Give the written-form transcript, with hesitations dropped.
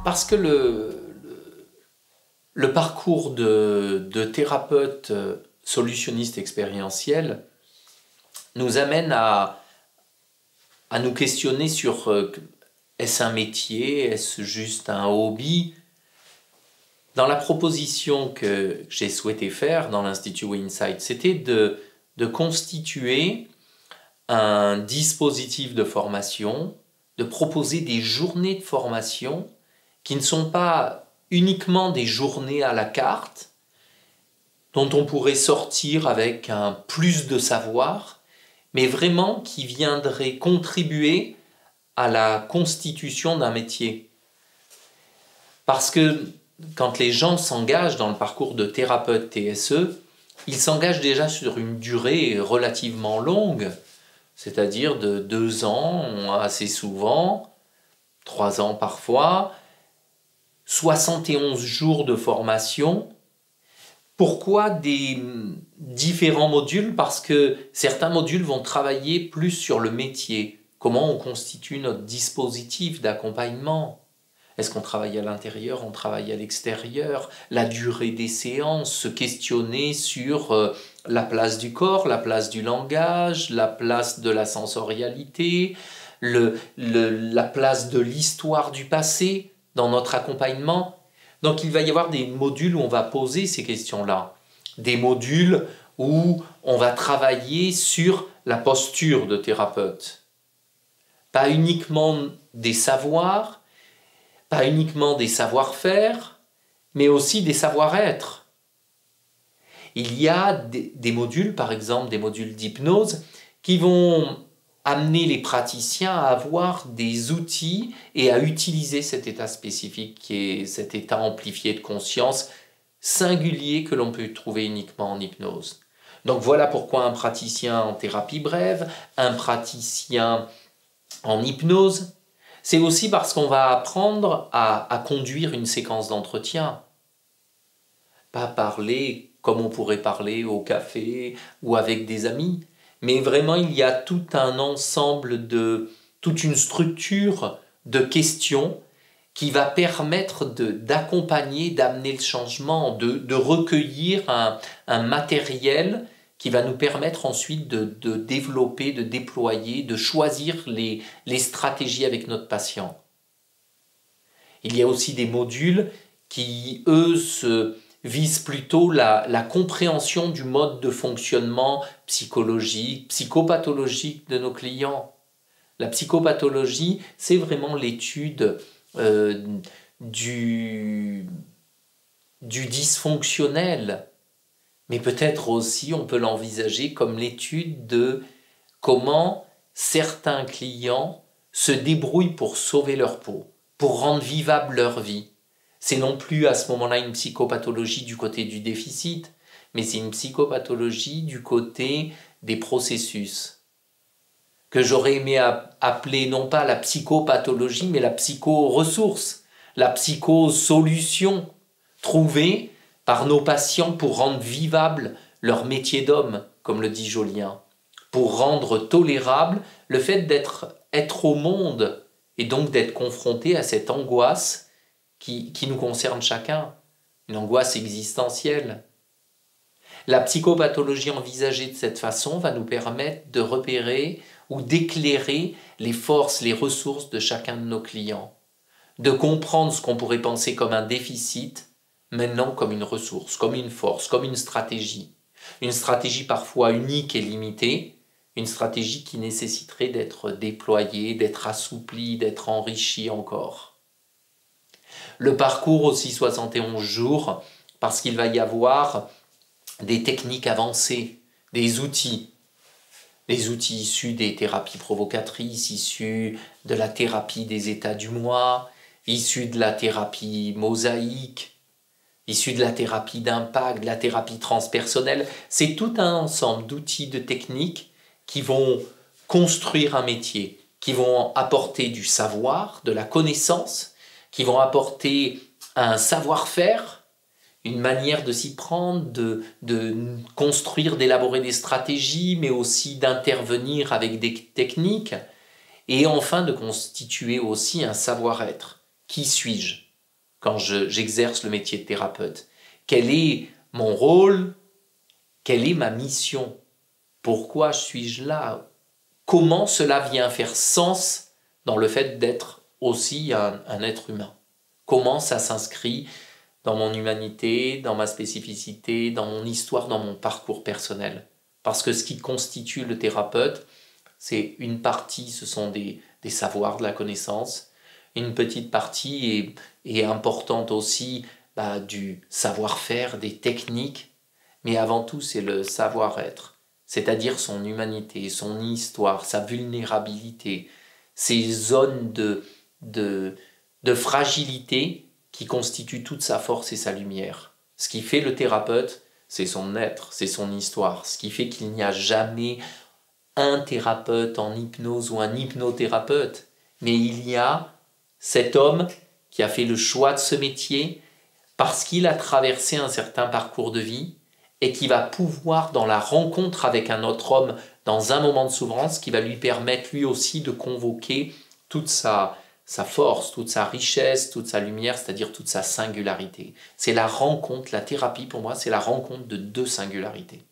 Parce que le parcours de thérapeute solutionniste expérientiel nous amène à nous questionner sur est-ce un métier, est-ce juste un hobby? Dans la proposition que j'ai souhaité faire dans l'Institut Insight, c'était de constituer un dispositif de formation, de proposer des journées de formation qui ne sont pas uniquement des journées à la carte, dont on pourrait sortir avec un plus de savoir, mais vraiment qui viendraient contribuer à la constitution d'un métier. Parce que quand les gens s'engagent dans le parcours de thérapeute TSE, ils s'engagent déjà sur une durée relativement longue, c'est-à-dire de 2 ans assez souvent, 3 ans parfois, 71 jours de formation. Pourquoi des différents modules? Parce que certains modules vont travailler plus sur le métier. Comment on constitue notre dispositif d'accompagnement? Est-ce qu'on travaille à l'intérieur, on travaille à l'extérieur? La durée des séances, se questionner sur la place du corps, la place du langage, la place de la sensorialité, la place de l'histoire du passé dans notre accompagnement. Donc il va y avoir des modules où on va poser ces questions-là. Des modules où on va travailler sur la posture de thérapeute. Pas uniquement des savoirs, pas uniquement des savoir-faire, mais aussi des savoir-être. Il y a des modules, par exemple des modules d'hypnose, qui vont amener les praticiens à avoir des outils et à utiliser cet état spécifique qui est cet état amplifié de conscience singulier que l'on peut trouver uniquement en hypnose. Donc voilà pourquoi un praticien en thérapie brève, un praticien en hypnose, c'est aussi parce qu'on va apprendre à conduire une séquence d'entretien. Pas parler comme on pourrait parler au café ou avec des amis, mais vraiment il y a tout un ensemble toute une structure de questions qui va permettre d'accompagner, d'amener le changement, de recueillir un matériel qui va nous permettre ensuite de développer, de déployer, de choisir les stratégies avec notre patient. Il y a aussi des modules qui, eux, visent plutôt la compréhension du mode de fonctionnement psychologique, psychopathologique de nos clients. La psychopathologie, c'est vraiment l'étude du dysfonctionnel. Mais peut-être aussi on peut l'envisager comme l'étude de comment certains clients se débrouillent pour sauver leur peau, pour rendre vivable leur vie. C'est non plus à ce moment-là une psychopathologie du côté du déficit, mais c'est une psychopathologie du côté des processus, que j'aurais aimé appeler non pas la psychopathologie, mais la psycho-ressource, la psycho-solution trouvée par nos patients pour rendre vivable leur métier d'homme, comme le dit Jolien, pour rendre tolérable le fait d'être au monde et donc d'être confronté à cette angoisse qui nous concerne chacun, une angoisse existentielle. La psychopathologie envisagée de cette façon va nous permettre de repérer ou d'éclairer les forces, les ressources de chacun de nos clients, de comprendre ce qu'on pourrait penser comme un déficit, maintenant comme une ressource, comme une force, comme une stratégie parfois unique et limitée, une stratégie qui nécessiterait d'être déployée, d'être assouplie, d'être enrichie encore. Le parcours aussi 71 jours, parce qu'il va y avoir des techniques avancées, des outils issus des thérapies provocatrices, issus de la thérapie des états du moi, issus de la thérapie mosaïque, issus de la thérapie d'impact, de la thérapie transpersonnelle. C'est tout un ensemble d'outils, de techniques qui vont construire un métier, qui vont apporter du savoir, de la connaissance, qui vont apporter un savoir-faire, une manière de s'y prendre, de construire, d'élaborer des stratégies, mais aussi d'intervenir avec des techniques, et enfin de constituer aussi un savoir-être. Qui suis-je? quand j'exerce le métier de thérapeute? Quel est mon rôle? Quelle est ma mission? Pourquoi suis-je là? Comment cela vient faire sens dans le fait d'être aussi un être humain? Comment ça s'inscrit dans mon humanité, dans ma spécificité, dans mon histoire, dans mon parcours personnel? Parce que ce qui constitue le thérapeute, c'est une partie, ce sont des savoirs, de la connaissance. Une petite partie est importante aussi du savoir-faire, des techniques. Mais avant tout, c'est le savoir-être, c'est-à-dire son humanité, son histoire, sa vulnérabilité, ces zones de fragilité qui constituent toute sa force et sa lumière. Ce qui fait le thérapeute, c'est son être, c'est son histoire. Ce qui fait qu'il n'y a jamais un thérapeute en hypnose ou un hypnothérapeute, mais il y a cet homme qui a fait le choix de ce métier parce qu'il a traversé un certain parcours de vie et qui va pouvoir, dans la rencontre avec un autre homme, dans un moment de souffrance, qui va lui permettre lui aussi de convoquer toute sa force, toute sa richesse, toute sa lumière, c'est-à-dire toute sa singularité. C'est la rencontre, la thérapie pour moi, c'est la rencontre de deux singularités.